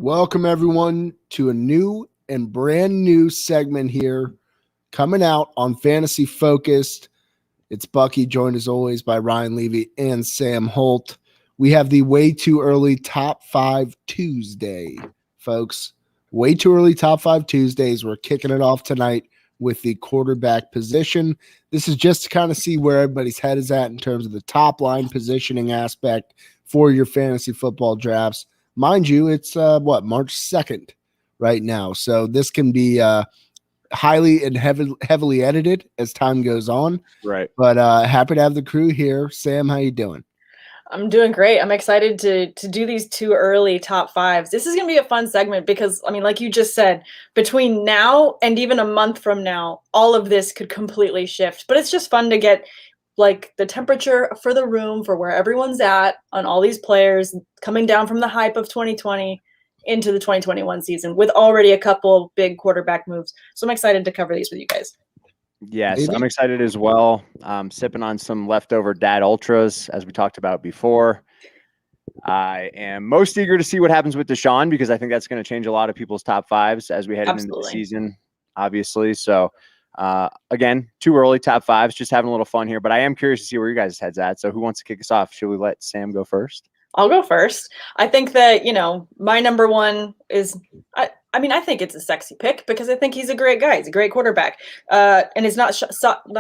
Welcome, everyone, to a new and brand new segment here coming out on Fantasy Focused. It's Buckey, joined as always by Ryan Levy and Sam Holt. We have the way too early Top 5 Tuesday, folks. Way too early Top 5 Tuesdays. We're kicking it off tonight with the quarterback position. This is just to kind of see where everybody's head is at in terms of the top line positioning aspect for your fantasy football drafts. Mind you, it's March 2nd right now. So this can be highly and heavily edited as time goes on. Right. But happy to have the crew here. Sam, how you doing? I'm doing great. I'm excited to do these too early top fives. This is going to be a fun segment because, I mean, like you just said, between now and even a month from now, all of this could completely shift. But it's just fun to get like the temperature for the room for where everyone's at on all these players coming down from the hype of 2020 into the 2021 season with already a couple big quarterback moves. So I'm excited to cover these with you guys. Yes, Maybe. I'm excited as well. Sipping on some leftover Dad Ultras, as we talked about before. I am most eager to see what happens with Deshaun because I think that's going to change a lot of people's top fives as we head into the season, obviously. So, again, too early top fives, just having a little fun here. But I am curious to see where you guys' head's at. So who wants to kick us off? Should we let Sam go first? I'll go first. I think that, my number one is I think it's a sexy pick because I think he's a great guy. He's a great quarterback. And it's not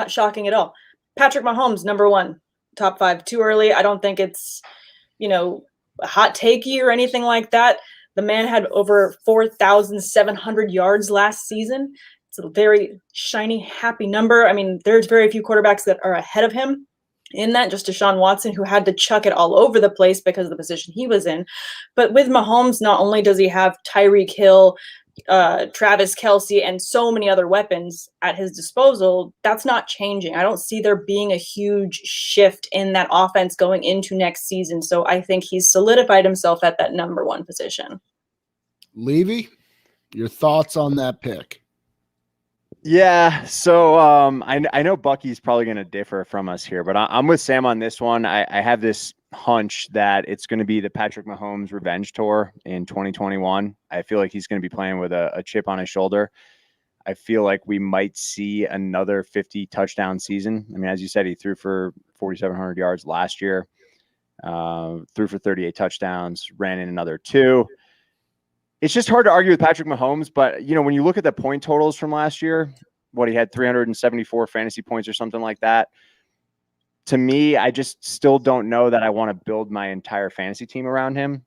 shocking at all. Patrick Mahomes, number one, top five, too early. I don't think it's, a hot takey or anything like that. The man had over 4,700 yards last season. It's a very shiny, happy number. I mean, there's very few quarterbacks that are ahead of him in that, just Deshaun Watson, who had to chuck it all over the place because of the position he was in. But with Mahomes, not only does he have Tyreek Hill, Travis Kelce, and so many other weapons at his disposal, that's not changing. I don't see there being a huge shift in that offense going into next season. So I think he's solidified himself at that number one position. Levy, your thoughts on that pick? Yeah, so I know Bucky's probably going to differ from us here, but I'm with Sam on this one. I have this hunch that it's going to be the Patrick Mahomes revenge tour in 2021. I feel like he's going to be playing with a chip on his shoulder. I feel like we might see another 50 touchdown season. I mean, as you said, he threw for 4,700 yards last year, threw for 38 touchdowns, ran in another 2. It's just hard to argue with Patrick Mahomes, but when you look at the point totals from last year, he had 374 fantasy points or something like that. To me, I just still don't know that I want to build my entire fantasy team around him.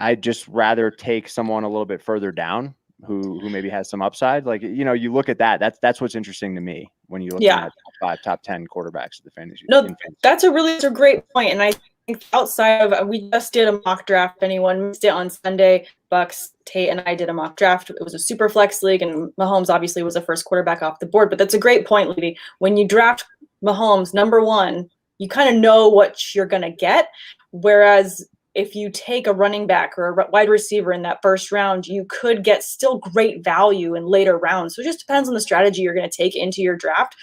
I'd just rather take someone a little bit further down who maybe has some upside. Like, you look at that. That's what's interesting to me when you look at top 5, top 10 quarterbacks of the fantasy. No, that's a great point. And I think outside of, we just did a mock draft. If anyone missed it on Sunday, Bucks, Tate, and I did a mock draft. It was a super flex league, and Mahomes obviously was the first quarterback off the board. But that's a great point, Levy. When you draft Mahomes number one, you kind of know what you're going to get. Whereas if you take a running back or a wide receiver in that first round, you could get still great value in later rounds. So it just depends on the strategy you're going to take into your draft.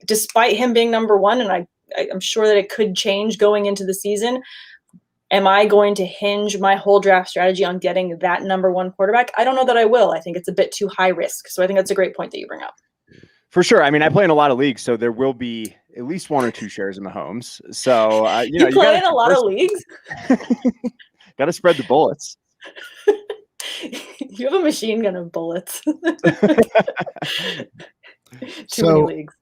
Despite him being number one, and I'm sure that it could change going into the season, am I going to hinge my whole draft strategy on getting that number one quarterback? I don't know that I will. I think it's a bit too high risk. So I think that's a great point that you bring up. For sure. I mean, I play in a lot of leagues, so there will be at least 1 or 2 shares of Mahomes. So, you play in a lot of leagues? Got to spread the bullets. You have a machine gun of bullets. Too many leagues.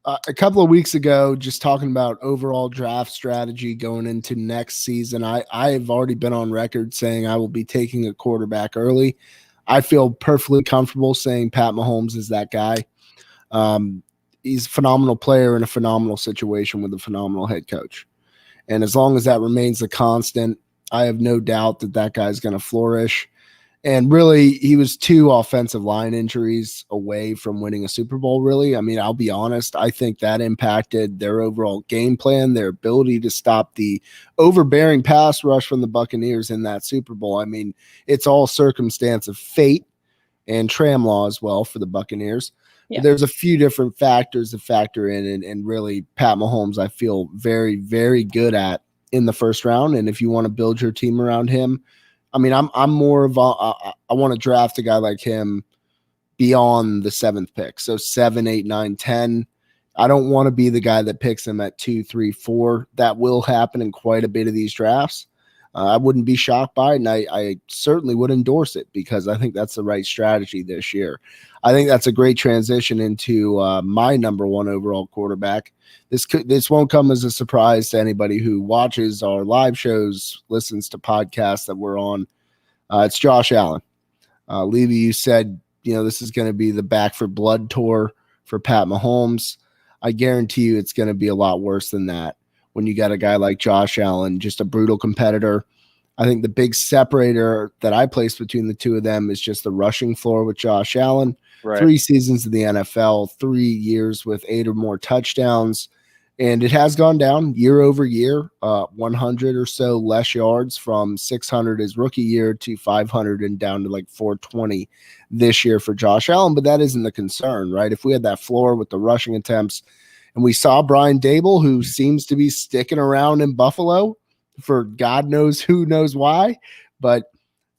A couple of weeks ago, just talking about overall draft strategy going into next season, I've already been on record saying I will be taking a quarterback early. I feel perfectly comfortable saying Pat Mahomes is that guy. He's a phenomenal player in a phenomenal situation with a phenomenal head coach. And as long as that remains a constant, I have no doubt that guy's going to flourish. And really, he was 2 offensive line injuries away from winning a Super Bowl, really. I mean, I'll be honest. I think that impacted their overall game plan, their ability to stop the overbearing pass rush from the Buccaneers in that Super Bowl. I mean, it's all circumstance of fate and tram law as well for the Buccaneers. Yeah. There's a few different factors to factor in, and really, Pat Mahomes, I feel very, very good at in the first round. And if you want to build your team around him, I mean, I'm more of I want to draft a guy like him beyond the 7th pick. So 7, 8, 9, 10. I don't want to be the guy that picks him at 2, 3, 4. That will happen in quite a bit of these drafts. I wouldn't be shocked by it, and I certainly would endorse it because I think that's the right strategy this year. I think that's a great transition into my number 1 overall quarterback. This won't come as a surprise to anybody who watches our live shows, listens to podcasts that we're on. It's Josh Allen. Levy, you said, this is going to be the Back for Blood tour for Pat Mahomes. I guarantee you it's going to be a lot worse than that when you got a guy like Josh Allen, just a brutal competitor. I think the big separator that I place between the two of them is just the rushing floor with Josh Allen. Right. 3 seasons in the NFL, 3 years with 8 or more touchdowns. And it has gone down year over year, 100 or so less yards from 600 his rookie year to 500 and down to like 420 this year for Josh Allen. But that isn't the concern, right? If we had that floor with the rushing attempts, and we saw Brian Dable, who seems to be sticking around in Buffalo for God knows who knows why. But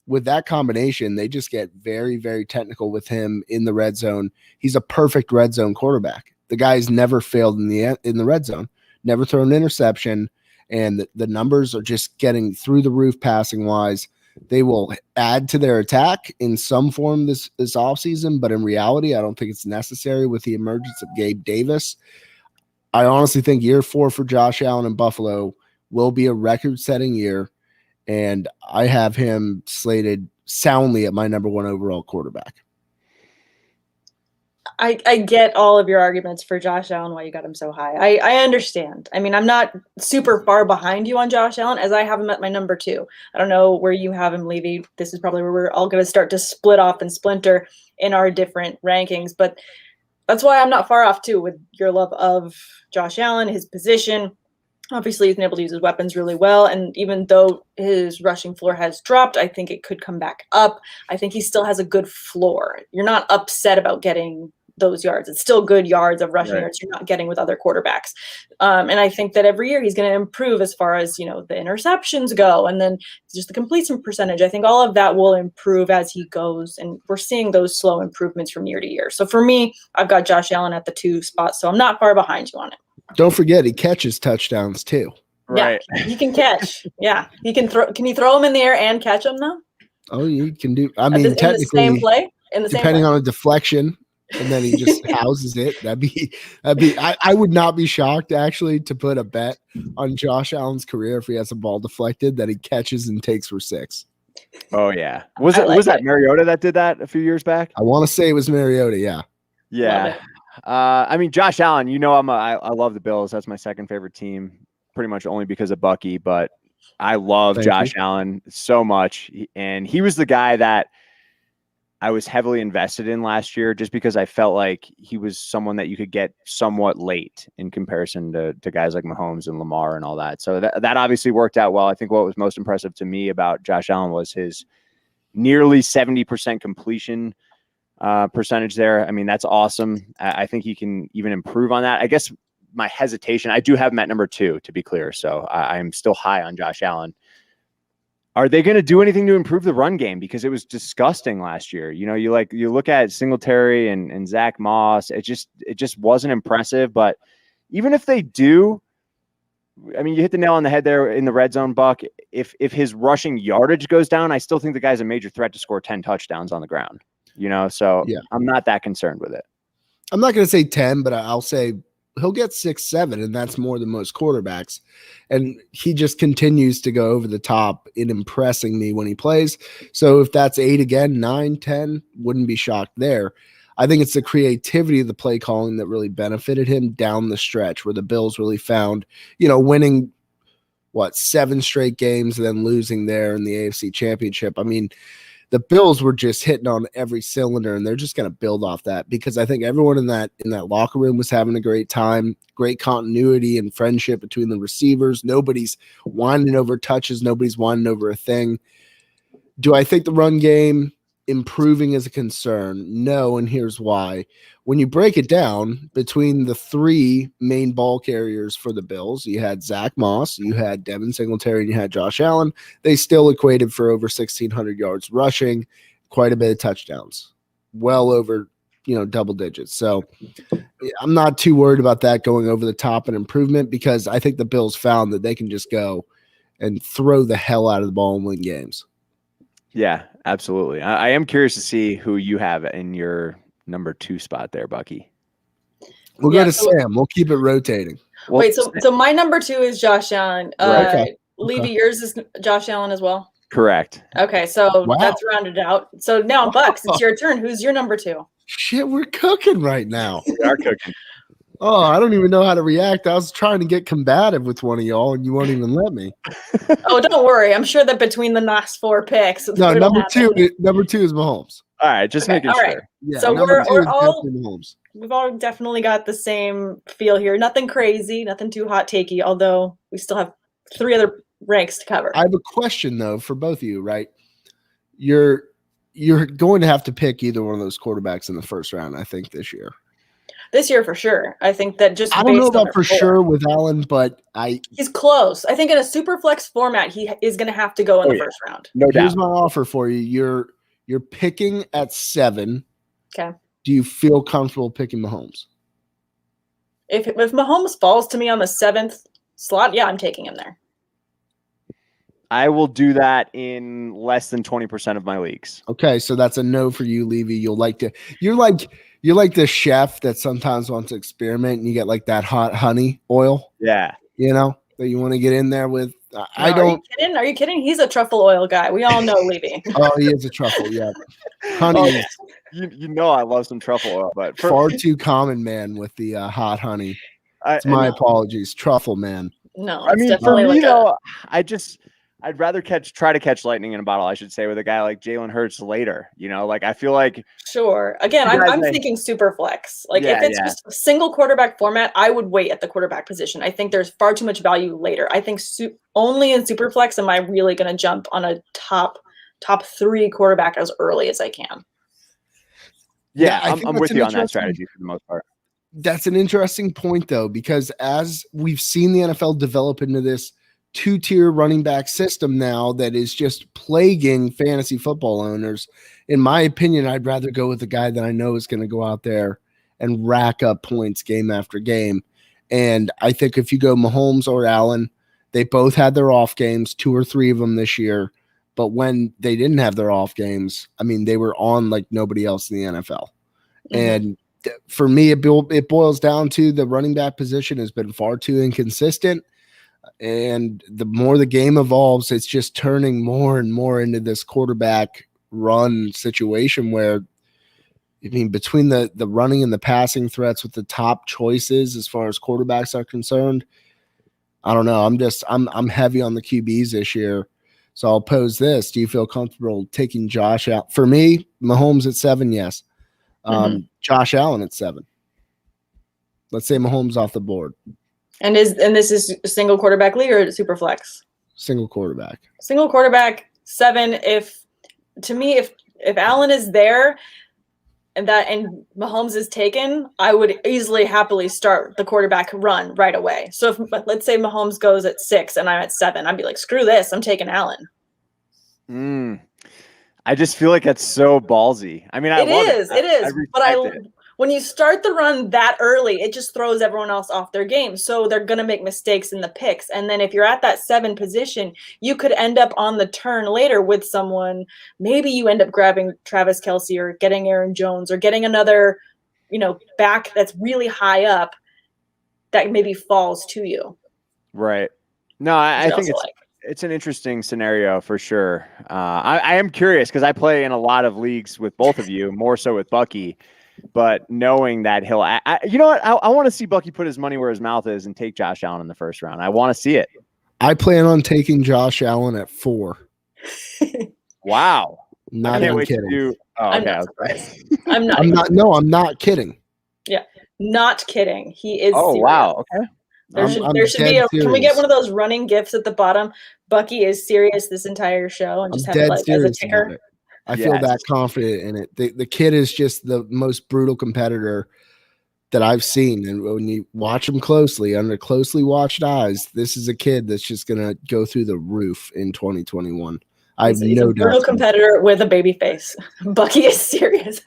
with that combination, they just get very, very technical with him in the red zone. He's a perfect red zone quarterback. The guy's never failed in the red zone, never thrown an interception, and the numbers are just getting through the roof passing wise. They will add to their attack in some form this offseason, but in reality, I don't think it's necessary with the emergence of Gabe Davis. I honestly think year 4 for Josh Allen in Buffalo will be a record-setting year, and I have him slated soundly at my number 1 overall quarterback. I get all of your arguments for Josh Allen, why you got him so high. I understand. I mean, I'm not super far behind you on Josh Allen, as I have him at my number 2. I don't know where you have him, Levy. This is probably where we're all going to start to split off and splinter in our different rankings. But that's why I'm not far off, too, with your love of Josh Allen, his position. Obviously, he's been able to use his weapons really well. And even though his rushing floor has dropped, I think it could come back up. I think he still has a good floor. You're not upset about getting those yards. It's still good yards of rushing yards you're not getting with other quarterbacks. And I think that every year he's going to improve as far as, the interceptions go, and then just the completion percentage. I think all of that will improve as he goes. And we're seeing those slow improvements from year to year. So for me, I've got Josh Allen at the 2 spot. So I'm not far behind you on it. Don't forget, he catches touchdowns too. Right. Yeah, he can catch. Yeah. He can throw. Can you throw him in the air and catch him though? Oh, you can do. I mean, technically, in the same play, depending on a deflection, and then he just houses it. That'd be. I would not be shocked actually to put a bet on Josh Allen's career if he has a ball deflected that he catches and takes for 6. Oh yeah, was that Mariota that did that a few years back? I want to say it was Mariota. Yeah. Yeah. I mean, Josh Allen. I love the Bills. That's my second favorite team, pretty much only because of Buckey. But I love Josh Allen so much, and he was the guy that I was heavily invested in last year just because I felt like he was someone that you could get somewhat late in comparison to guys like Mahomes and Lamar and all that. So that obviously worked out well. I think what was most impressive to me about Josh Allen was his nearly 70% completion percentage there. I mean, that's awesome. I think he can even improve on that. I guess my hesitation, I do have him at number 2, to be clear. So I'm still high on Josh Allen. Are they going to do anything to improve the run game? Because it was disgusting last year. You look at Singletary and Zach Moss. It just wasn't impressive. But even if they do, I mean, you hit the nail on the head there in the red zone, Buck. If his rushing yardage goes down, I still think the guy's a major threat to score 10 touchdowns on the ground. So yeah. I'm not that concerned with it. I'm not going to say 10, but I'll say he'll get 6, 7, and that's more than most quarterbacks. And he just continues to go over the top in impressing me when he plays. So if that's 8 again, 9, 10, wouldn't be shocked there. I think it's the creativity of the play calling that really benefited him down the stretch where the Bills really found, winning 7 straight games and then losing there in the AFC Championship. I mean, the Bills were just hitting on every cylinder, and they're just going to build off that because I think everyone in that locker room was having a great time, great continuity and friendship between the receivers. Nobody's whining over touches. Nobody's whining over a thing. Do I think the run game improving is a concern? No, and here's why. When you break it down, between the three main ball carriers for the Bills, you had Zach Moss, you had Devin Singletary, and you had Josh Allen. They still equated for over 1,600 yards rushing, quite a bit of touchdowns, well over double digits. So I'm not too worried about that going over the top and improvement, because I think the Bills found that they can just go and throw the hell out of the ball and win games. Yeah, absolutely. I am curious to see who you have in your number 2 spot there, Bucky. We'll go to Sam. We'll keep it rotating. Wait, so my number 2 is Josh Allen. Okay. Levy, yours is Josh Allen as well? Correct. Okay, so that's rounded out. So now, Bucks, it's your turn. Who's your number 2? Shit, we're cooking right now. We are cooking. Oh, I don't even know how to react. I was trying to get combative with one of y'all, and you won't even let me. Oh, don't worry. I'm sure that between the last 4 picks, no, number two is Mahomes. All right, just making sure. Right. Yeah, so we're all Mahomes. We've all definitely got the same feel here. Nothing crazy, nothing too hot takey. Although we still have 3 other ranks to cover. I have a question though for both of you. Right, you're going to have to pick either one of those quarterbacks in the first round. I think this year. This year for sure. I think that just I don't know about for sure with Allen, but he's close. I think in a super flex format, he is going to have to go in the first round. No doubt. Here's my offer for you. You're picking at 7. Okay. Do you feel comfortable picking Mahomes? If Mahomes falls to me on the 7th slot, yeah, I'm taking him there. I will do that in less than 20% of my leagues. Okay, so that's a no for you, Levy. You're like the chef that sometimes wants to experiment, and you get like that hot honey oil. Yeah, that you want to get in there with. I don't. Are you kidding? He's a truffle oil guy. We all know Levy. Oh, he is a truffle. Yeah, honey. I love some truffle oil, but far too common, man, with the hot honey. It's my apologies, truffle man. No, I mean for me though, I'd rather try to catch lightning in a bottle, I should say, with a guy like Jalen Hurts later. I feel like sure. Again, I'm thinking super flex. Like if it's just a single quarterback format, I would wait at the quarterback position. I think there's far too much value later. I think only in super flex am I really going to jump on a top 3 quarterback as early as I can. Yeah, I'm with you on that strategy for the most part. That's an interesting point though, because as we've seen the NFL develop into this 2-tier running back system now that is just plaguing fantasy football owners. In my opinion, I'd rather go with the guy that I know is going to go out there and rack up points game after game. And I think if you go Mahomes or Allen, they both had their off games, 2 or 3 of them this year. But when they didn't have their off games, I mean, they were on like nobody else in the NFL. Mm-hmm. And for me, it boils down to the running back position has been far too inconsistent. And the more the game evolves, it's just turning more and more into this quarterback run situation where, I mean, between the running and the passing threats with the top choices as far as quarterbacks are concerned, I don't know. I'm heavy on the QBs this year. So I'll pose this. Do you feel comfortable taking Josh out? For me, Mahomes at 7, yes. Josh Allen at 7. Let's say Mahomes off the board. And this is a single quarterback league or super flex? Single quarterback. Single quarterback 7. If Allen is there and Mahomes is taken, I would easily happily start the quarterback run right away. So if let's say Mahomes goes at 6 and I'm at 7, I'd be like, screw this, I'm taking Allen. I just feel like that's so ballsy. I mean, it is. But when you start the run that early, it just throws everyone else off their game. So they're going to make mistakes in the picks. And then if you're at that 7 position, you could end up on the turn later with someone. Maybe you end up grabbing Travis Kelce or getting Aaron Jones or getting another, back that's really high up that maybe falls to you. Right. No, I think it's an interesting scenario for sure. I am curious because I play in a lot of leagues with both of you, more so with Bucky. But knowing that he'll, you know what? I want to see Bucky put his money where his mouth is and take Josh Allen in the first round. I want to see it. I plan on taking Josh Allen at 4. Wow. Not even kidding. I'm not surprised. I'm not kidding. Yeah. Not kidding. He is. Oh, serious. Wow. Okay. There should be can we get one of those running GIFs at the bottom? Bucky is serious this entire show and just have it like as a ticker. I feel that confident in it. The kid is just the most brutal competitor that I've seen. And when you watch him closely, under closely watched eyes, this is a kid that's just going to go through the roof in 2021. I have He's no a brutal doubt. competitor with a baby face. Bucky is serious.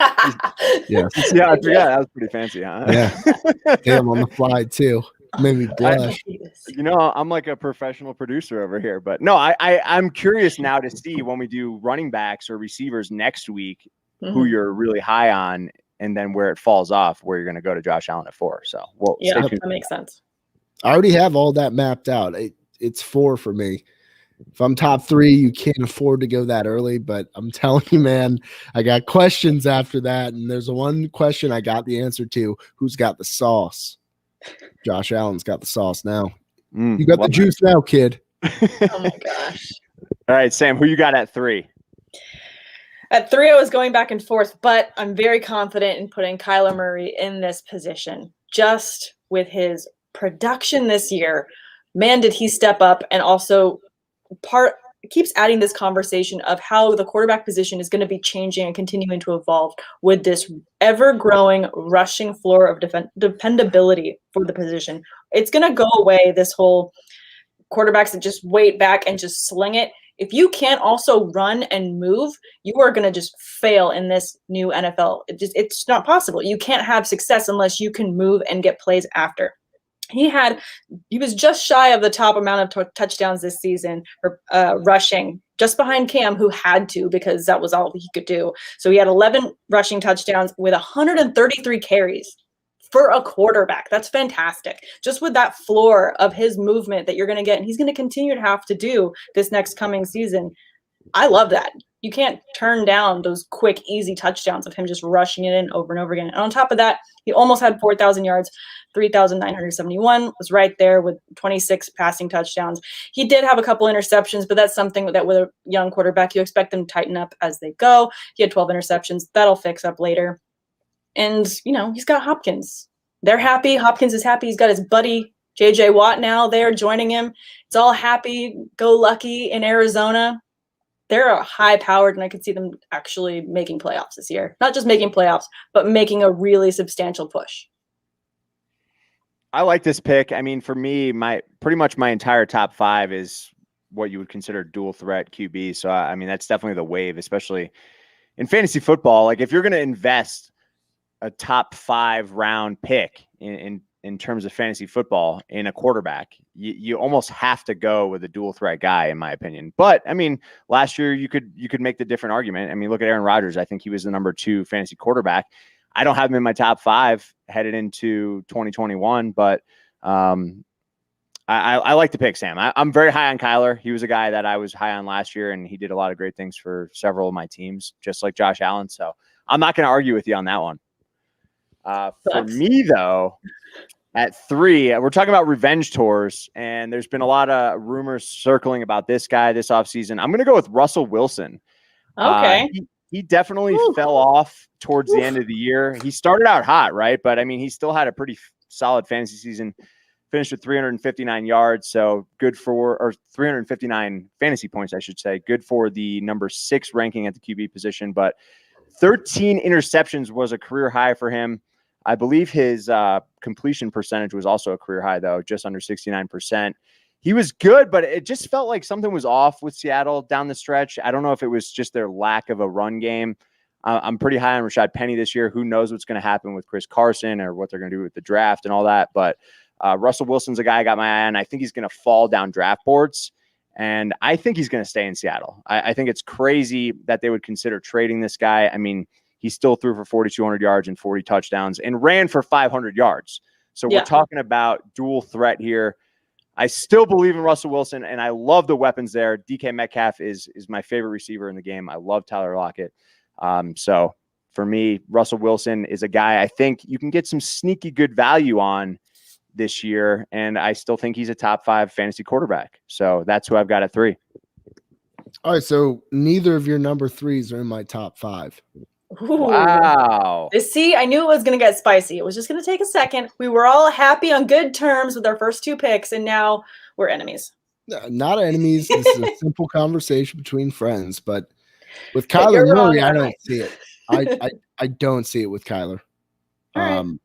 Yeah. Yeah, I forgot. That was pretty fancy, huh? Yeah. Damn, on the fly too. Made me blush. I'm like a professional producer over here, but no, I'm curious now to see when we do running backs or receivers next week, who you're really high on, and then where it falls off, where you're going to go to Josh Allen at 4. So, yeah, that makes sense. I already have all that mapped out. It's 4 for me. If I'm top 3, you can't afford to go that early, but I'm telling you, man, I got questions after that. And there's one question I got the answer to. Who's got the sauce? Josh Allen's got the sauce now. You got the juice now, kid. Oh my gosh. All right, Sam, who you got at 3? At 3, I was going back and forth, but I'm very confident in putting Kyler Murray in this position. Just with his production this year, man, did he step up, and also keeps adding this conversation of how the quarterback position is going to be changing and continuing to evolve with this ever-growing rushing floor of dependability for the position. It's going to go away, this whole quarterbacks that just wait back and just sling it. If you can't also run and move, you are going to just fail in this new NFL. It's not possible. You can't have success unless you can move and get plays after. He was just shy of the top amount of touchdowns this season for rushing, just behind Cam, who had to, because that was all he could do. So he had 11 rushing touchdowns with 133 carries for a quarterback. That's fantastic. Just with that floor of his movement that you're going to get, and he's going to continue to have to do this next coming season. I love that. You can't turn down those quick, easy touchdowns of him just rushing it in over and over again. And on top of that, he almost had 4,000 yards, 3,971, was right there with 26 passing touchdowns. He did have a couple interceptions, but that's something that with a young quarterback, you expect them to tighten up as they go. He had 12 interceptions. That'll fix up later. And, he's got Hopkins. They're happy. Hopkins is happy. He's got his buddy, J.J. Watt, now there joining him. It's all happy-go-lucky in Arizona. They're high-powered, and I could see them actually making playoffs this year. Not just making playoffs, but making a really substantial push. I like this pick. I mean, for me, pretty much my entire top 5 is what you would consider dual threat QB. So, I mean, that's definitely the wave, especially in fantasy football. Like, if you're going to invest a top 5 round pick in terms of fantasy football in a quarterback, you almost have to go with a dual threat guy, in my opinion. But I mean, last year you could make the different argument. I mean, look at Aaron Rodgers. I think he was the number 2 fantasy quarterback. I don't have him in my top 5 headed into 2021, but I like the pick, Sam. I'm very high on Kyler. He was a guy that I was high on last year, and he did a lot of great things for several of my teams, just like Josh Allen. So I'm not going to argue with you on that one. For me, though, at 3, we're talking about revenge tours, and there's been a lot of rumors circling about this guy this offseason. I'm going to go with Russell Wilson. Okay. He definitely fell off towards the end of the year. He started out hot, right? But, I mean, he still had a pretty solid fantasy season, finished with 359 yards, so good or 359 fantasy points, I should say. Good for the number 6 ranking at the QB position, but 13 interceptions was a career high for him. I believe his completion percentage was also a career high, though, just under 69%. He was good, but it just felt like something was off with Seattle down the stretch. I don't know if it was just their lack of a run game. I'm pretty high on Rashad Penny this year. Who knows what's going to happen with Chris Carson or what they're going to do with the draft and all that. But Russell Wilson's a guy I got my eye on. I think he's going to fall down draft boards, and I think he's going to stay in Seattle. I think it's crazy that they would consider trading this guy. I mean, he still threw for 4,200 yards and 40 touchdowns and ran for 500 yards. So we're talking about dual threat here. I still believe in Russell Wilson, and I love the weapons there. DK Metcalf is my favorite receiver in the game. I love Tyler Lockett. So for me, Russell Wilson is a guy I think you can get some sneaky good value on this year, and I still think he's a top 5 fantasy quarterback. So that's who I've got at 3. All right, so neither of your number 3s are in my top 5. Ooh. Wow. See, I knew it was going to get spicy. It was just going to take a second. We were all happy on good terms with our first 2 picks, and now we're enemies. Not enemies. This is a simple conversation between friends, but With But Kyler you're wrong Murray, I about don't it. see it. I don't see it with Kyler. All right.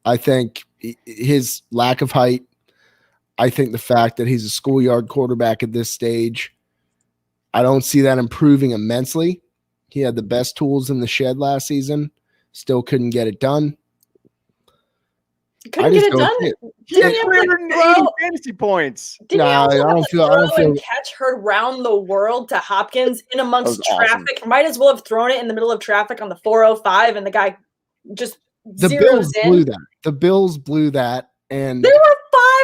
I think his lack of height. I think the fact that he's a schoolyard quarterback at this stage, I don't see that improving immensely. He had the best tools in the shed last season, still couldn't get it done. You couldn't get it done. He had 380 fantasy points. Didn't he also I have don't to feel- I don't throw and feel- catch her round the world to Hopkins in amongst That was awesome. traffic? Might as well have thrown it in the middle of traffic on the 405, and the guy just The zeroes Bills in. blew that. The Bills blew that, and There were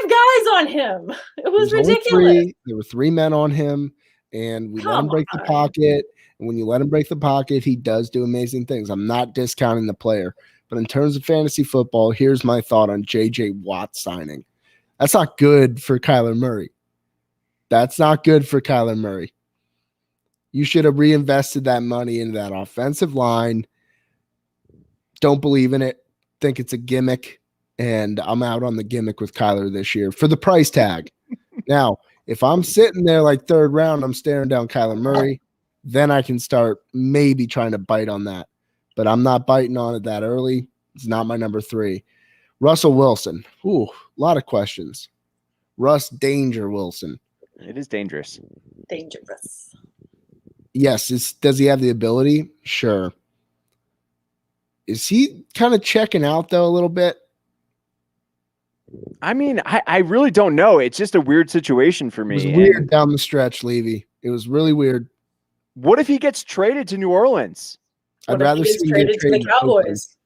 5 guys on him. It was there only ridiculous. there were 3 men on him, and we let him Come break the on. pocket. And when you let him break the pocket, he does do amazing things. I'm not discounting the player, but in terms of fantasy football, here's my thought on J.J. Watt signing. That's not good for Kyler Murray. That's not good for Kyler Murray. You should have reinvested that money into that offensive line. Don't believe in it. Think it's a gimmick. And I'm out on the gimmick with Kyler this year for the price tag. Now, if I'm sitting there like third round, I'm staring down Kyler Murray, then I can start maybe trying to bite on that. But I'm not biting on it that early. It's not my number 3. Russell Wilson. Ooh, a lot of questions. Russ Danger Wilson. It is dangerous. Dangerous. Yes. Does he have the ability? Sure. Is he kind of checking out, though, a little bit? I mean, I really don't know. It's just a weird situation for me. It was weird down the stretch, Levy. It was really weird. What if he gets traded to New Orleans? I'd rather see him get traded to the traded to Oakland. Cowboys.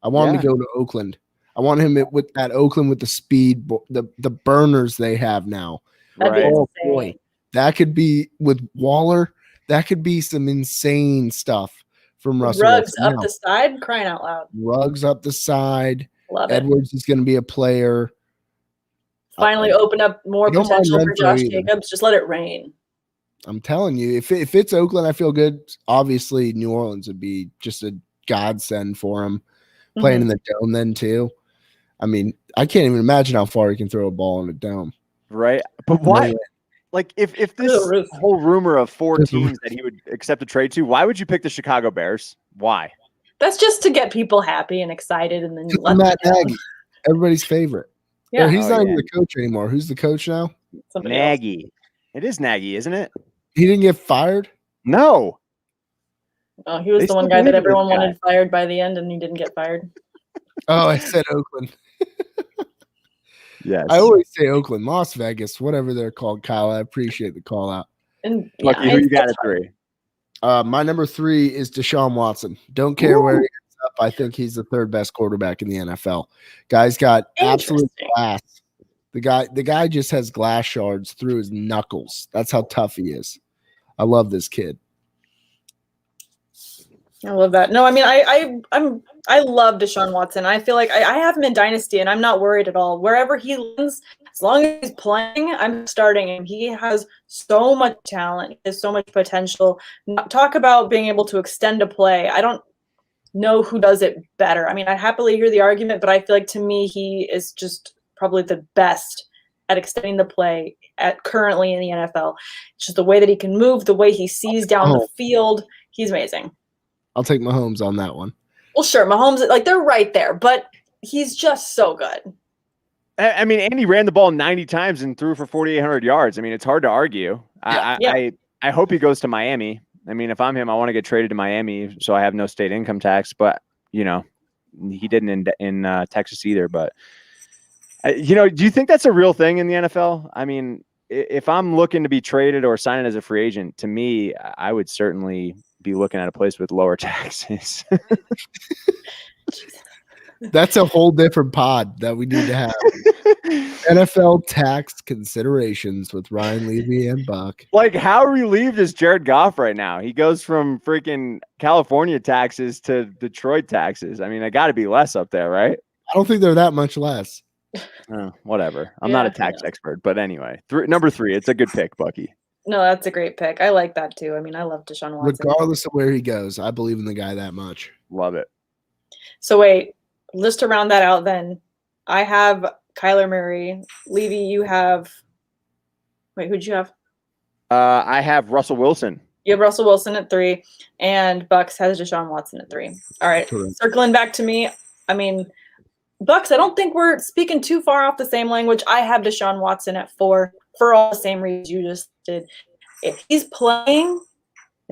I want him to go to Oakland. I want him with that Oakland with the speed, the burners they have now. That'd be Oh insane. boy, that could be with Waller. That could be some insane stuff from Russell Ruggs Wilson. up Now, the side, crying out loud. Ruggs up the side. Love it. Edwards is going to be a player. Finally open up more I don't mind potential for Renfro Josh either. Jacobs. Just let it rain. I'm telling you, if it's Oakland, I feel good. Obviously, New Orleans would be just a godsend for him. Playing in the dome then too. I mean, I can't even imagine how far he can throw a ball in a dome. Right. But why? Like, if this Roof. whole rumor of 4 teams that he would accept a trade to, why would you pick the Chicago Bears? Why? That's just to get people happy and excited, and then let Matt them down. Nagy, everybody's favorite. Yeah, Or he's Oh, not even yeah. the coach anymore. Who's the coach now? somebody else. Nagy. It is Nagy, isn't it? He didn't get fired. No. Oh, he was They the one still guy that believe in everyone this guy. wanted fired by the end, and he didn't get fired. Oh, I said Oakland. Yes. I always say Oakland, Las Vegas, whatever they're called. Kyle, I appreciate the call out. And Lucky, yeah, who you it's- got at 3? My number 3 is Deshaun Watson. Don't care where he ends up. I think he's the 3rd best quarterback in the NFL. Guy's got absolute Interesting. glass. The guy just has glass shards through his knuckles. That's how tough he is. I love this kid. I love that. No, I mean, I love Deshaun Watson. I feel like I have him in Dynasty, and I'm not worried at all. Wherever he lands, as long as he's playing, I'm starting him. He has so much talent. He has so much potential. Talk about being able to extend a play. I don't know who does it better. I mean, I happily hear the argument, but I feel like to me, he is just probably the best at extending the play at currently in the NFL. It's just the way that he can move, the way he sees down the field. He's amazing. I'll take Mahomes on that one. Well, sure, Mahomes, like they're right there, but he's just so good. I mean, Andy ran the ball 90 times and threw for 4,800 yards. I mean, it's hard to argue. Yeah. I hope he goes to Miami. I mean, if I'm him, I want to get traded to Miami so I have no state income tax. But, you know, he didn't in Texas either. But, you know, do you think that's a real thing in the NFL? I mean, if I'm looking to be traded or signing as a free agent, to me, I would certainly be looking at a place with lower taxes. That's a whole different pod that we need to have. NFL tax considerations with Ryan Levy and Buck. Like, how relieved is Jared Goff right now? He goes from freaking California taxes to Detroit taxes. I mean, I got to be less up there, right? I don't think they're that much less. Whatever. I'm not a tax expert, but anyway, number 3. It's a good pick, Bucky. No, that's a great pick. I like that too. I mean, I love Deshaun Watson. Regardless of where he goes, I believe in the guy that much. Love it. So wait, just to round that out then, I have Kyler Murray. Levy, you have – wait, who'd you have? I have Russell Wilson. You have Russell Wilson at 3, and Bucks has Deshaun Watson at 3. All right, Correct. Circling back to me, I mean, Bucks, I don't think we're speaking too far off the same language. I have Deshaun Watson at 4 for all the same reasons you just did. If he's playing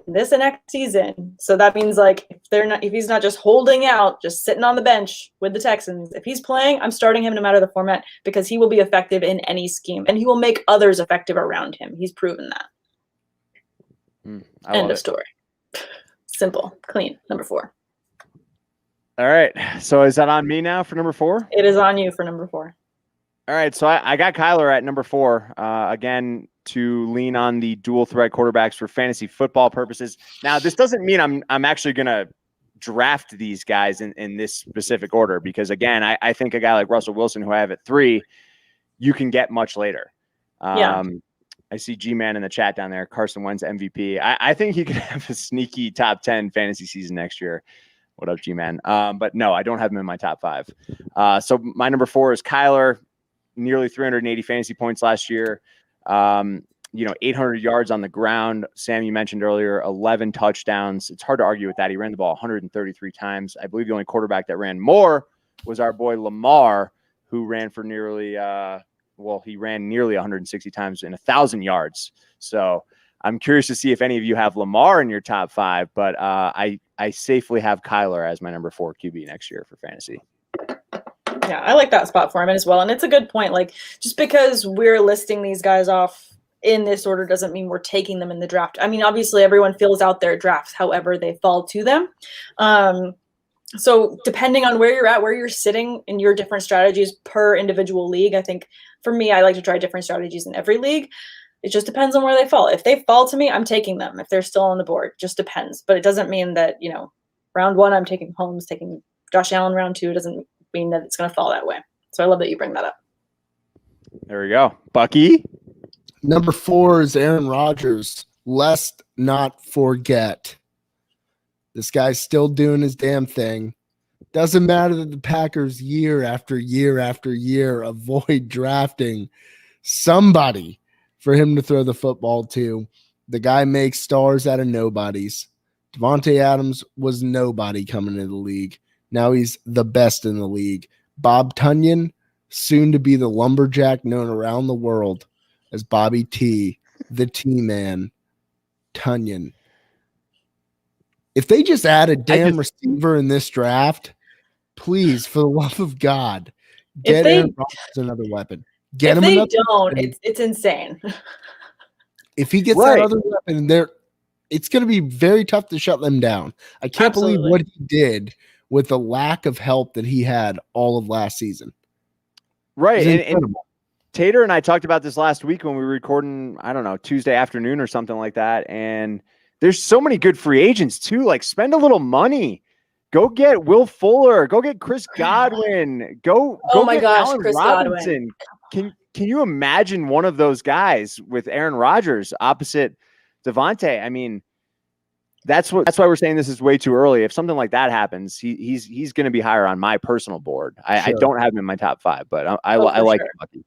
this and next season, so that means like if he's not just holding out, just sitting on the bench with the Texans, if he's playing, I'm starting him no matter the format because he will be effective in any scheme and he will make others effective around him. He's proven that. End of story. Simple, clean. Number 4. All right. So is that on me now for number 4? It is on you for number 4. All right. So I got Kyler at number 4. Again, to lean on the dual threat quarterbacks for fantasy football purposes. Now, this doesn't mean I'm actually going to draft these guys in this specific order because, again, I think a guy like Russell Wilson, who I have at 3, you can get much later. I see G-Man in the chat down there. Carson Wentz MVP. I think he could have a sneaky top 10 fantasy season next year. What up, G-Man? But no, I don't have him in my top 5. So my number 4 is Kyler, nearly 380 fantasy points last year. 800 yards on the ground. Sam, you mentioned earlier, 11 touchdowns. It's hard to argue with that. He ran the ball 133 times. I believe the only quarterback that ran more was our boy Lamar, who ran for nearly he ran nearly 160 times and 1,000 yards. So I'm curious to see if any of you have Lamar in your top 5, but I safely have Kyler as my number 4 QB next year for fantasy. Yeah, I like that spot for him as well. And it's a good point. Like, just because we're listing these guys off in this order doesn't mean we're taking them in the draft. I mean, obviously everyone fills out their drafts however they fall to them. So depending on where you're at, where you're sitting in your different strategies per individual league, I think for me, I like to try different strategies in every league. It just depends on where they fall. If they fall to me, I'm taking them. If they're still on the board, just depends. But it doesn't mean that, round 1, I'm taking Mahomes, taking Josh Allen round 2. It doesn't mean that it's going to fall that way. So I love that you bring that up. There we go. Bucky? Number 4 is Aaron Rodgers. Let's not forget. This guy's still doing his damn thing. Doesn't matter that the Packers year after year after year avoid drafting somebody for him to throw the football to. The guy makes stars out of nobodies. Devontae Adams was nobody coming into the league. Now he's the best in the league. Bob Tunyon, soon to be the lumberjack known around the world as Bobby T, the T-Man, Tunyon. If they just add a damn receiver in this draft, please, for the love of God, get Aaron Rodgers another weapon. If they don't, it's insane. If he gets that other weapon, it's going to be very tough to shut them down. I can't believe what he did with the lack of help that he had all of last season. Right. And Tater and I talked about this last week when we were recording, I don't know, Tuesday afternoon or something like that. And there's so many good free agents too. Like, spend a little money. Go get Will Fuller. Go get Chris Godwin. Go get Allen Chris Robinson. Godwin. Can you imagine one of those guys with Aaron Rodgers opposite Devontae? I mean, that's why we're saying this is way too early. If something like that happens, he's going to be higher on my personal board. I don't have him in my top 5, but I like him.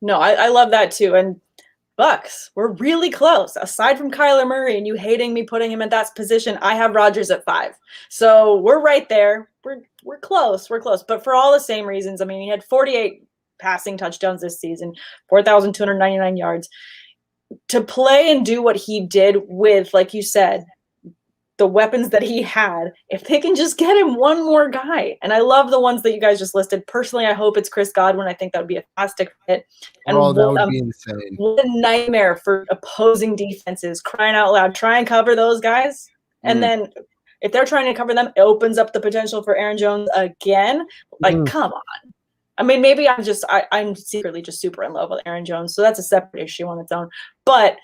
No, I love that too. And Bucks, we're really close. Aside from Kyler Murray and you hating me putting him at that position, I have Rodgers at 5. So we're right there. We're close. We're close. But for all the same reasons, I mean, he had 48 passing touchdowns this season, 4,299 yards. To play and do what he did with, like you said, the weapons that he had, if they can just get him one more guy. And I love the ones that you guys just listed. Personally, I hope it's Chris Godwin. I think that would be a fantastic fit. And that would be insane. What a nightmare for opposing defenses, crying out loud. Try and cover those guys. And then if they're trying to cover them, it opens up the potential for Aaron Jones again. Like, come on. I mean, maybe I'm secretly just super in love with Aaron Jones. So that's a separate issue on its own. But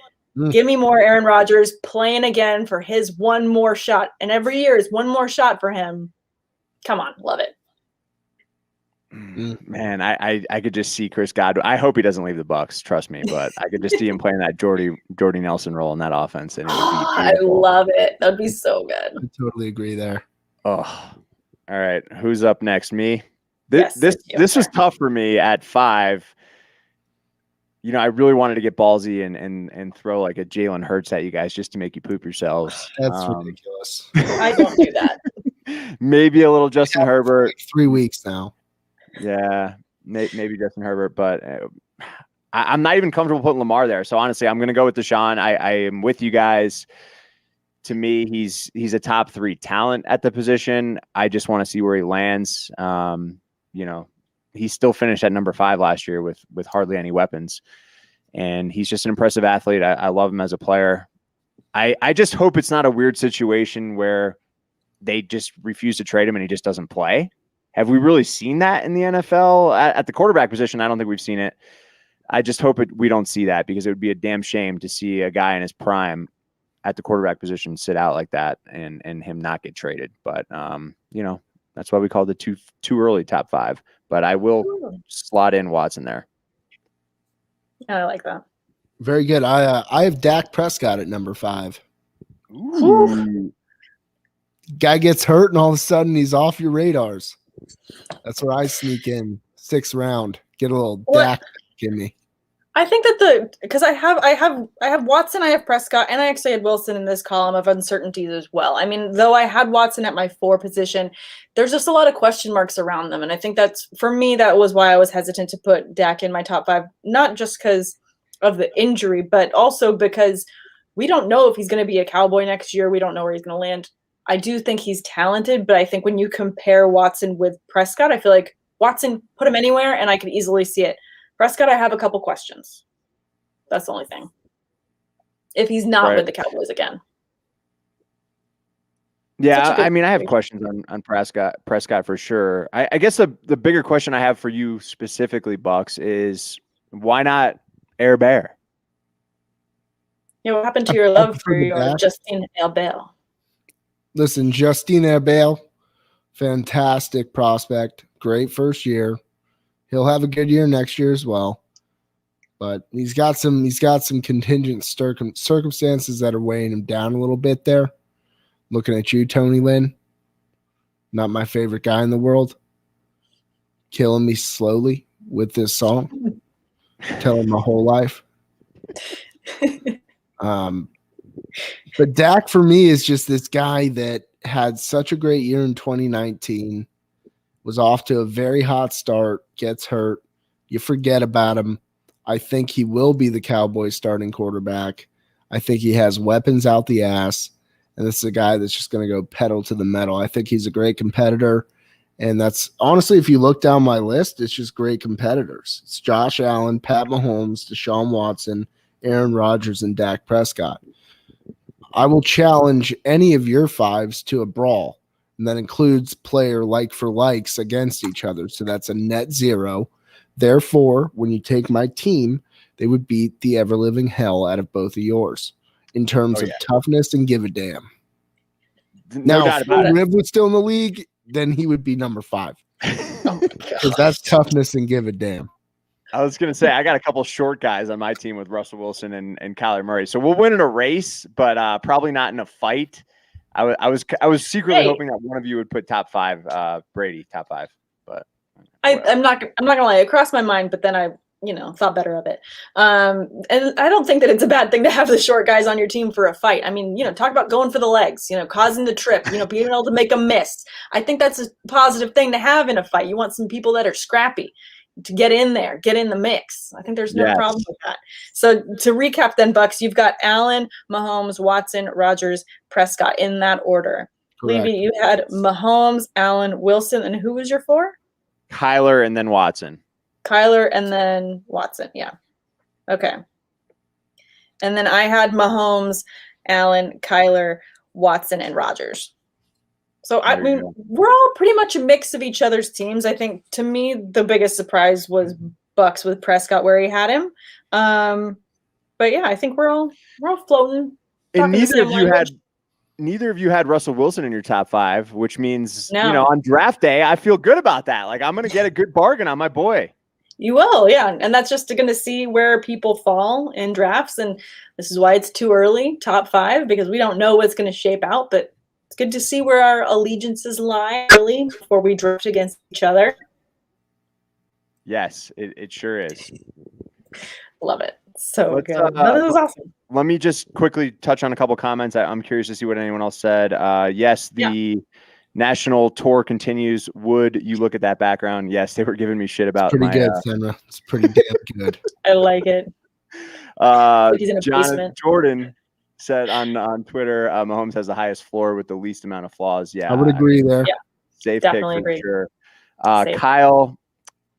give me more Aaron Rodgers playing again for his one more shot. And every year is one more shot for him. Come on. Love it. Man, I could just see Chris Godwin. I hope he doesn't leave the Bucks, trust me, but I could just see him playing that Jordy Nelson role in that offense. And it would be I love it. That would be so good. I totally agree there. Oh, all right. Who's up next? Me? Yes, This was tough for me at 5. I really wanted to get ballsy and throw like a Jalen Hurts at you guys just to make you poop yourselves. That's ridiculous. I don't do that. Maybe a little Justin Herbert. Like 3 weeks now. Yeah, maybe Justin Herbert, but I'm not even comfortable putting Lamar there. So honestly, I'm going to go with Deshaun. I am with you guys. To me, he's a top 3 talent at the position. I just want to see where he lands. He still finished at number 5 last year with hardly any weapons, and he's just an impressive athlete. I love him as a player. I just hope it's not a weird situation where they just refuse to trade him and he just doesn't play. Have we really seen that in the NFL at the quarterback position? I don't think we've seen it. I just hope we don't see that, because it would be a damn shame to see a guy in his prime at the quarterback position sit out like that and him not get traded. But, that's why we called it too early top 5. But I will slot in Watson there. I like that. Very good. I have Dak Prescott at number 5. Ooh. Guy gets hurt and all of a sudden he's off your radars. That's where I sneak in 6th round. Get a little Dak in me. I think that because I have Watson, I have Prescott, and I actually had Wilson in this column of uncertainties as well. I mean, though I had Watson at my 4 position, there's just a lot of question marks around them. And I think for me, that was why I was hesitant to put Dak in my top 5, not just because of the injury, but also because we don't know if he's going to be a Cowboy next year. We don't know where he's going to land. I do think he's talented, but I think when you compare Watson with Prescott, I feel like Watson, put him anywhere and I could easily see it. Prescott, I have a couple questions. That's the only thing. If he's not with the Cowboys again. Yeah, I mean, I have questions on Prescott for sure. I guess the bigger question I have for you specifically, Bucks, is why not Air Bear? Yeah, what happened to your love for your Justin Herbert? Listen, Justin Herbert, fantastic prospect, great first year. He'll have a good year next year as well, but he's got some contingent circumstances that are weighing him down a little bit there. Looking at you, Tony Lynn, not my favorite guy in the world, killing me slowly with this song, telling my whole life. But Dak for me is just this guy that had such a great year in 2019. Was off to a very hot start, gets hurt. You forget about him. I think he will be the Cowboys starting quarterback. I think he has weapons out the ass, and this is a guy that's just going to go pedal to the metal. I think he's a great competitor, and that's honestly, if you look down my list, it's just great competitors. It's Josh Allen, Pat Mahomes, Deshaun Watson, Aaron Rodgers, and Dak Prescott. I will challenge any of your 5s to a brawl. And that includes player like for likes against each other. So that's a net 0. Therefore, when you take my team, they would beat the ever-living hell out of both of yours in terms of toughness and give a damn. Now, if Rib was still in the league, then he would be number 5. Because that's toughness and give a damn. I was going to say, I got a couple short guys on my team with Russell Wilson and Kyler Murray. So we'll win in a race, but probably not in a fight. I was secretly hoping that one of you would put top 5, Brady top 5, but I'm not gonna lie, it crossed my mind, but then I thought better of it. And I don't think that it's a bad thing to have the short guys on your team for a fight. I mean, talk about going for the legs, causing the trip, being able to make a miss. I think that's a positive thing to have in a fight. You want some people that are scrappy to get in there, get in the mix. I think there's no problem with that. So to recap then, Bucks, you've got Allen, Mahomes, Watson, Rodgers, Prescott in that order. Correct. Levy, you had Mahomes, Allen, Wilson, and who was your 4? Kyler and then Watson. Kyler and then Watson, yeah. Okay. And then I had Mahomes, Allen, Kyler, Watson, and Rodgers. So, I mean, we're all pretty much a mix of each other's teams. I think, to me, the biggest surprise was Bucks with Prescott where he had him. But, yeah, I think we're all floating. And neither of you had Russell Wilson in your top 5, which means, on draft day, I feel good about that. Like, I'm going to get a good bargain on my boy. You will, yeah. And that's just going to see where people fall in drafts. And this is why it's too early, top 5, because we don't know what's going to shape out. But it's good to see where our allegiances lie early before we drift against each other. Yes, it sure is. Love it. So Let's, good. No, this is awesome. Let me just quickly touch on a couple comments. I'm curious to see what anyone else said. Yes, the national tour continues. Would you look at that background? Yes, they were giving me shit about Pretty good, Senna. It's pretty damn good. I like it. He's in a basement. Jordan said on Twitter, Mahomes has the highest floor with the least amount of flaws. Yeah, I would agree there. Yeah, safe definitely pick for agree. sure. Safe. Kyle,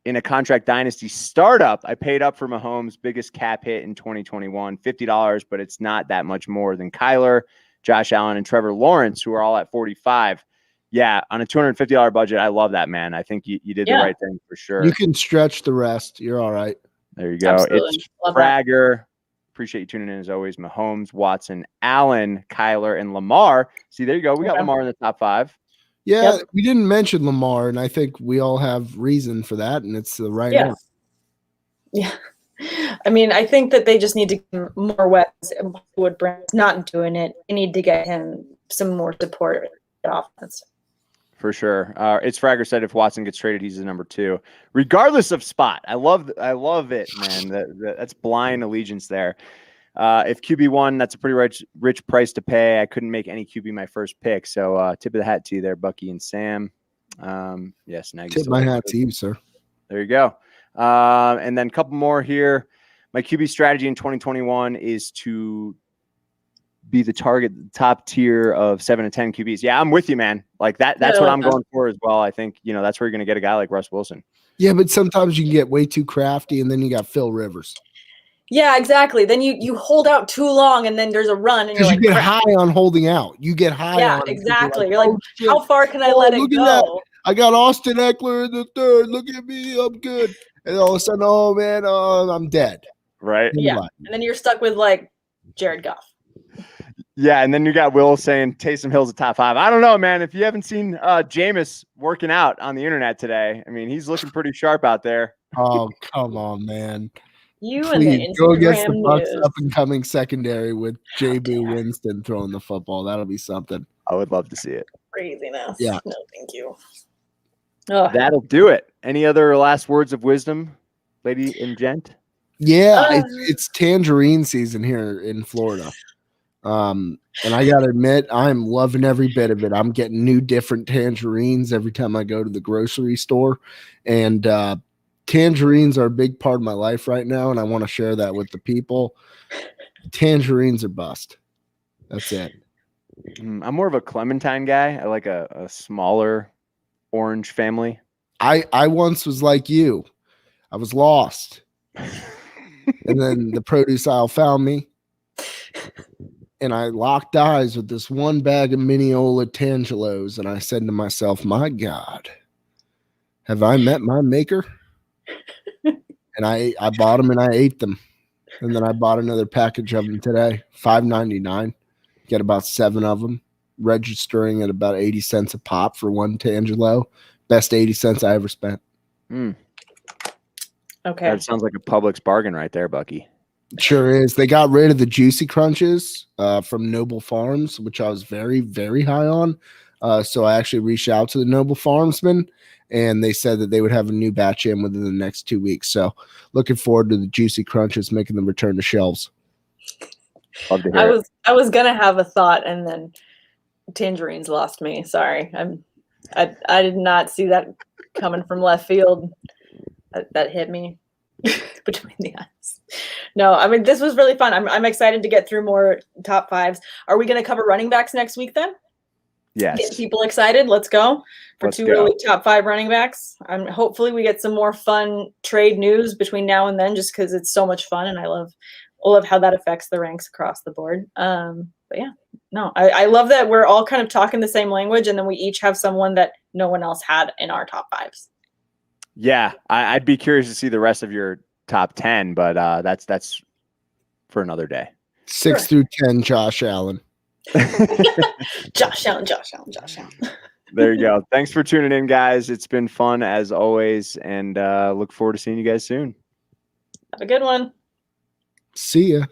in a contract dynasty startup, I paid up for Mahomes' biggest cap hit in 2021, $50, but it's not that much more than Kyler, Josh Allen, and Trevor Lawrence, who are all at 45. Yeah, on a $250 budget, I love that, man. I think you did the right thing for sure. You can stretch the rest. You're all right. There you go. Absolutely. It's Fragger. Appreciate you tuning in as always. Mahomes, Watson, Allen, Kyler, and Lamar. See, there you go. We got Lamar in the top 5. Yeah, we didn't mention Lamar, and I think we all have reason for that, and it's the right answer. Yeah. I mean, I think that they just need to get more weapons. Woodbrand's not doing it. They need to get him some more support at offense. For sure. It's Fragger said if Watson gets traded, he's the number 2, regardless of spot. I love it, man. That's blind allegiance there. If QB1, that's a pretty rich price to pay. I couldn't make any QB my first pick. So tip of the hat to you there, Bucky and Sam. Yes, Nagy. Tip my hat to you, sir. There you go. And then a couple more here. My QB strategy in 2021 is to be the target top tier of 7 to 10 QBs. Yeah, I'm with you, man. Like that's what I'm going for as well. I think, that's where you're going to get a guy like Russ Wilson. Yeah, but sometimes you can get way too crafty, and then you got Phil Rivers. Yeah, exactly. Then you hold out too long, and then there's a run, and you're like, you get high on holding out. You get high. Yeah, on exactly. You're like, how far can I let it go? That. I got Austin Eckler in the 3rd. Look at me, I'm good. And all of a sudden, oh man, I'm dead. Right. Yeah, and then you're stuck with like Jared Goff. Yeah, and then you got Will saying Taysom Hill's a top 5. I don't know, man. If you haven't seen Jameis working out on the internet today, I mean, he's looking pretty sharp out there. Oh, come on, man. You Please, and the go against the Instagram Bucks news. up and coming secondary with J.B. Winston throwing the football. That'll be something. I would love to see it. Craziness. Yeah. No, thank you. That'll do it. Any other last words of wisdom, lady and gent? Yeah, it's tangerine season here in Florida. And I gotta admit, I'm loving every bit of it. I'm getting new different tangerines every time I go to the grocery store. And tangerines are a big part of my life right now, and I want to share that with the people. Tangerines are bust. That's it. I'm more of a clementine guy. I like a smaller orange family. I once was like you. I was lost. And then the produce aisle found me. And I locked eyes with this one bag of Mineola Tangelos. And I said to myself, my God, have I met my maker? And I bought them and I ate them. And then I bought another package of them today, $5.99. Get about 7 of them, registering at about 80 cents a pop for one Tangelo. Best 80 cents I ever spent. Okay. Okay. That sounds like a Publix bargain right there, Bucky. Sure is. They got rid of the Juicy Crunches from Noble Farms, which I was very, very high on. So I actually reached out to the Noble Farmsman, and they said that they would have a new batch in within the next 2 weeks. So looking forward to the Juicy Crunches making the return to shelves. Love to hear it. I was gonna have a thought, and then tangerines lost me. Sorry, I did not see that coming from left field. That hit me between the eyes. No, I mean, this was really fun. I'm excited to get through more top 5s. Are we going to cover running backs next week then? Yes. Get people excited. Let's go for 2 early top 5 running backs. Hopefully we get some more fun trade news between now and then, just because it's so much fun, and I love how that affects the ranks across the board. But yeah, no, I love that we're all kind of talking the same language, and then we each have someone that no one else had in our top 5s. Yeah, I'd be curious to see the rest of your top 10, but that's for another day. 6 through 10, Josh Allen. Josh Allen. There you go. Thanks for tuning in, guys. It's been fun as always, and look forward to seeing you guys soon. Have a good one. See ya.